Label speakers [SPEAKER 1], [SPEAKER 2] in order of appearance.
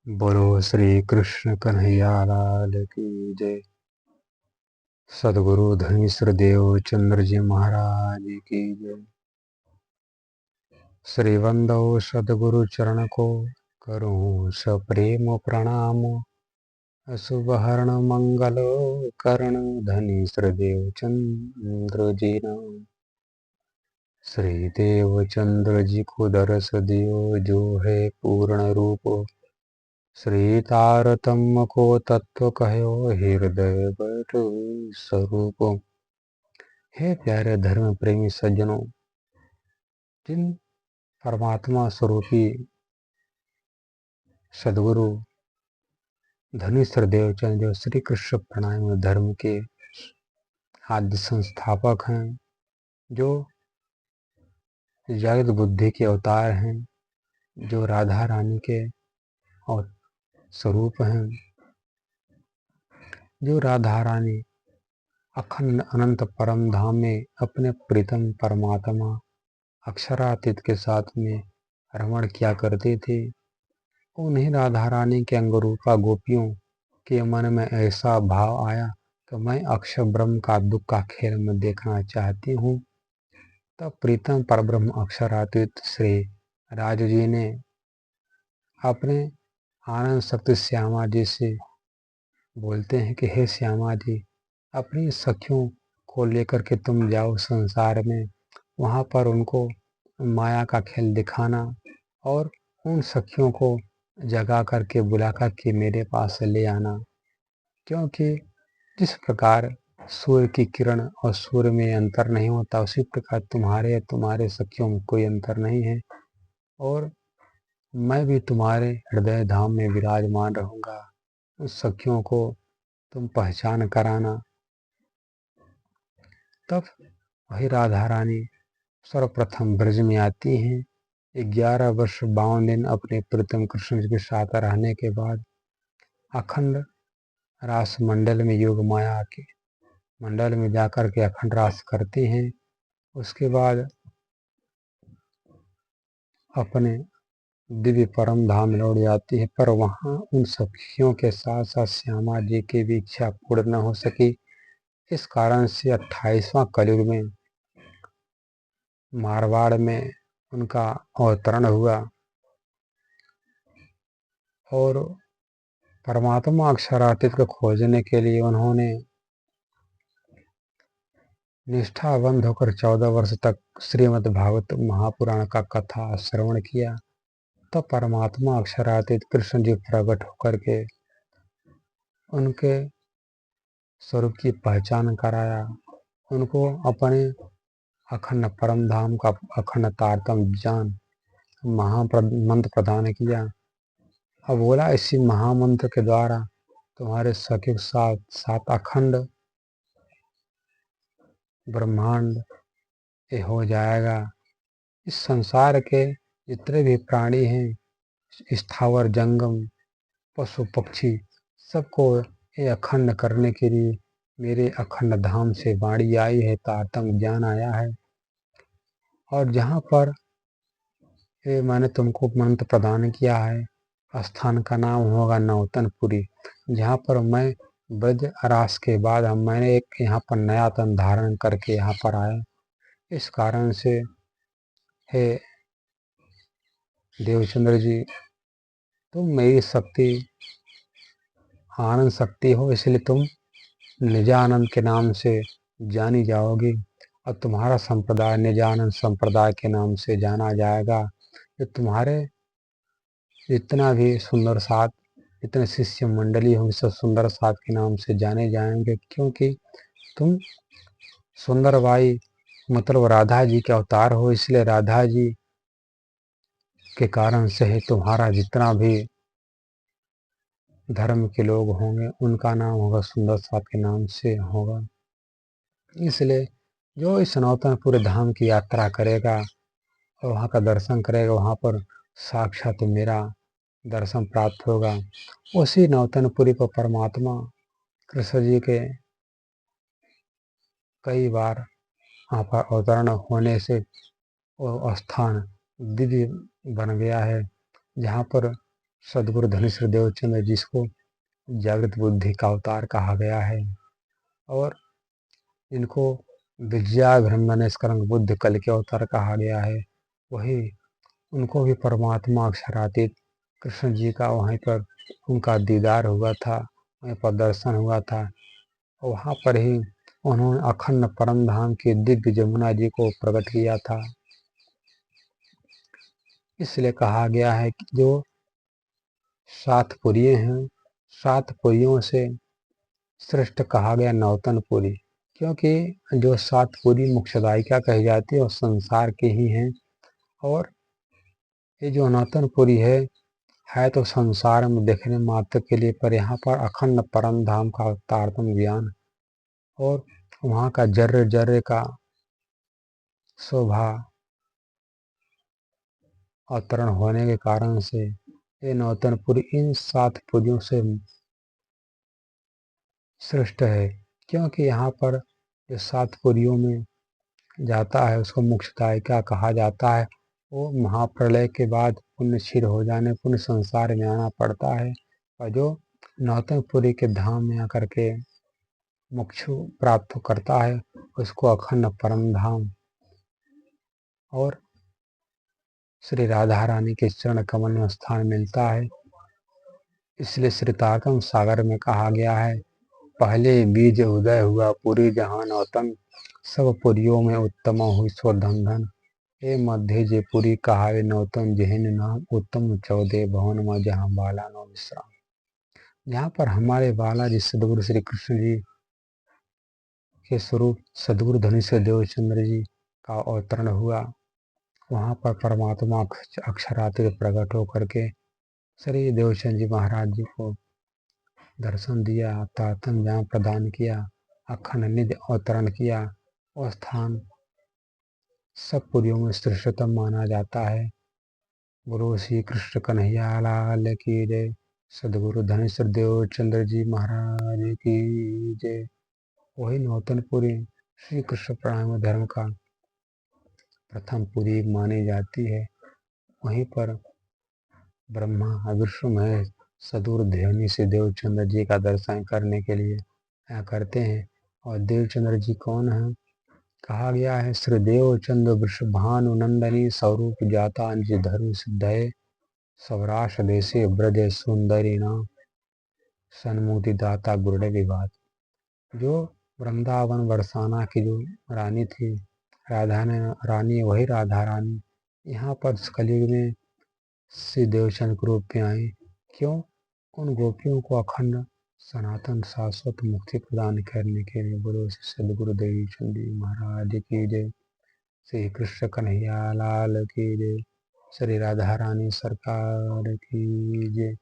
[SPEAKER 1] बोलो श्री कृष्ण कन्हैया लाल की जय। सदगुरु धनीश्वर देव चंद्र जी महाराज की जय। श्री वंदो सदगुरु चरण को करूं सप्रेम प्रणाम। अशुभ हरण मंगल करण धनीश्वर देव चंद्र जी नाम। श्री देव चंद्र जी को दरस दियो जो है पूर्ण रूप। श्री तारतम्य को तत्व कहो हृदय बैठ स्वरूप। हे प्यारे धर्म प्रेमी सज्जनों, जिन परमात्मा स्वरूपी सदगुरु धनीश्वर देवचंद जो श्री कृष्ण प्रणाम धर्म के आद्य संस्थापक हैं, जो जगत बुद्धि के अवतार हैं, जो राधा रानी के और स्वरूप हैं, जो राधा रानी अखंड अनंत परम धाम में अपने प्रीतम परमात्मा अक्षरातीत के साथ में रमण किया करते थे। उन्हीं राधा रानी के अंगरूपा गोपियों के मन में ऐसा भाव आया तो मैं अक्षर ब्रह्म का दुख का खेल में देखना चाहती हूँ। तब प्रीतम परब्रह्म अक्षरातीत श्री राजू जी ने अपने आनंद शक्ति श्यामा जी से बोलते हैं कि हे श्यामा जी, अपनी सखियों को लेकर के तुम जाओ संसार में, वहाँ पर उनको माया का खेल दिखाना और उन सखियों को जगा करके बुला कर के मेरे पास ले आना। क्योंकि जिस प्रकार सूर्य की किरण और सूर्य में अंतर नहीं होता, उसी प्रकार तुम्हारे सखियों में कोई अंतर नहीं है और मैं भी तुम्हारे हृदय धाम में विराजमान रहूंगा। उस सखियों को तुम पहचान कराना। तब वही राधा रानी सर्वप्रथम ब्रज में आती हैं। 11 वर्ष 52 दिन अपने प्रीतम कृष्ण जी के साथ रहने के बाद अखंड रास मंडल में योग माया के मंडल में जाकर के अखंड रास करती हैं। उसके बाद अपने दिव्य परम धाम लौट जाती है, पर वहाँ उन सखियों के साथ साथ श्यामा जी की भी इच्छा पूर्ण न हो सकी। इस कारण से 28वां कलयुग में मारवाड़ में उनका अवतरण हुआ और परमात्मा अक्षरातीत को खोजने के लिए उन्होंने निष्ठाबंध होकर 14 वर्ष तक श्रीमद् भागवत महापुराण का कथा श्रवण किया। तब परमात्मा अक्षरातीत कृष्ण जी प्रकट होकर के उनके स्वरूप की पहचान कराया, उनको अपने अखंड परम धाम का अखंड तारतम ज्ञान महामंत्र प्रदान किया। अब बोला इसी महामंत्र के द्वारा तुम्हारे सखी के साथ साथ अखंड ब्रह्मांड ये हो जाएगा। इस संसार के जितने भी प्राणी हैं, स्थावर जंगम पशु पक्षी, सबको ये अखंड करने के लिए मेरे अखंड धाम से वाणी आई है, तारतम ज्ञान आया है। और जहाँ पर ये मैंने तुमको मंत्र प्रदान किया है, स्थान का नाम होगा नौतनपुरी, जहाँ पर मैं ब्रज रास के बाद मैंने एक यहाँ पर नया तन धारण करके यहाँ पर आया। इस कारण से हे देवचंद्र जी, तुम मेरी शक्ति आनंद शक्ति हो, इसलिए तुम निजानंद के नाम से जानी जाओगी और तुम्हारा संप्रदाय निजानंद संप्रदाय के नाम से जाना जाएगा। जो तुम्हारे जितना भी सुंदर साथ जितने शिष्य मंडली होंगे सब सुंदर साथ के नाम से जाने जाएंगे, क्योंकि तुम सुंदरबाई मतलब राधा जी के अवतार हो। इसलिए राधा जी के कारण से ही तुम्हारा जितना भी धर्म के लोग होंगे उनका नाम होगा सुंदर साथ के नाम से होगा। इसलिए जो इस सनातनपुर धाम की यात्रा करेगा और वहाँ का दर्शन करेगा, वहाँ पर साक्षात मेरा दर्शन प्राप्त होगा। उसी नौतनपुरी पर परमात्मा कृष्ण जी के कई बार वहाँ पर अवतरण होने से वो स्थान दिव्य बन गया है, जहाँ पर सदगुरु धनेश्वर देवचंद्र जिसको जागृत बुद्धि का अवतार कहा गया है और इनको विद्याभ्रमणेश्वरंग बुद्ध कल के अवतार कहा गया है, वही उनको भी परमात्मा अक्षरातीत कृष्ण जी का वहीं पर उनका दीदार हुआ था, वहीं पर दर्शन हुआ था। वहाँ पर ही उन्होंने अखंड परम धाम की दिव्य जमुना जी को प्रकट किया था। इसलिए कहा गया है कि जो 7 पुरिये हैं, 7 पुरियों से श्रेष्ठ कहा गया नौतनपुरी, क्योंकि जो 7 पुरी मोक्षदायिका कही जाती है वो संसार के ही हैं। और ये जो नौतनपुरी है तो संसार में देखने मात्र के लिए, पर यहाँ पर अखंड परम धाम का तारतम ज्ञान और वहाँ का जर्रे जर्रे का शोभा अवतरण होने के कारण से ये नौतनपुरी इन 7 पुरियों से श्रेष्ठ है। क्योंकि यहाँ पर जो 7 पुरियों में जाता है उसको मोक्षदायिका कहा जाता है। वो महाप्रलय के बाद पुण्य क्षीण हो जाने पुण्य संसार में आना पड़ता है, और जो नौतनपुरी के धाम में आकर के मोक्ष प्राप्त करता है उसको अखंड परम धाम और श्री राधा रानी के चरण कमल में स्थान मिलता है। इसलिए श्रीतारकम सागर में कहा गया है, पहले बीज उदय हुआ पूरी जहान औतम, सब पुरियों में उत्तम हुई स्वधन। ए मध्य जे पुरी कहावे नौतम जहन नाम, उत्तम 14 भवन में जहाँ बाला नो विश्राम। जहाँ पर हमारे बालाजी सदगुरु श्री कृष्ण जी के स्वरूप सदगुरु धनेश्वर देवचंद्र जी का अवतरण हुआ, वहाँ पर परमात्मा अक्षरातीत प्रकट होकर के श्री देवचंद जी महाराज जी को दर्शन दिया, तातम ज्ञान प्रदान किया, अखंड निधि अवतरण किया। और स्थान सब पुरियों में श्रेष्ठतम माना जाता है। गुरु श्री कृष्ण कन्हैया लाल की जय। सदगुरु धनेश्वर देवचंद्र जी महाराज की जय। वही नौतनपुरी श्री कृष्ण प्राण धर्म का प्रथम पुरी मानी जाती है। वहीं पर ब्रह्मा विष्णु महेश सदगुरु ध्यानी से देवचंद्र जी का दर्शन करने के लिए आया करते हैं। और देवचंद्र जी कौन है? कहा गया है, श्री देवचंद्र वृषभानु नंदनी स्वरूप जाता निज धर्म सिद्धये, सौराष्ट्र देशे ब्रज सुंदरी नाम, सन्मुति दाता गुरुदेव विवाद। जो वृंदावन बरसाना की जो रानी थी, राधा रानी, वही राधा रानी यहाँ पर कलयुग में श्री देवचंद्र के रूप में आई। क्यों? उन गोपियों को अखंड सनातन शाश्वत मुक्ति प्रदान करने के लिए। बोलो सदगुरु देवचंद जी महाराज की जय। श्री कृष्ण कन्हैया लाल की जय। श्री राधा रानी सरकार की जय।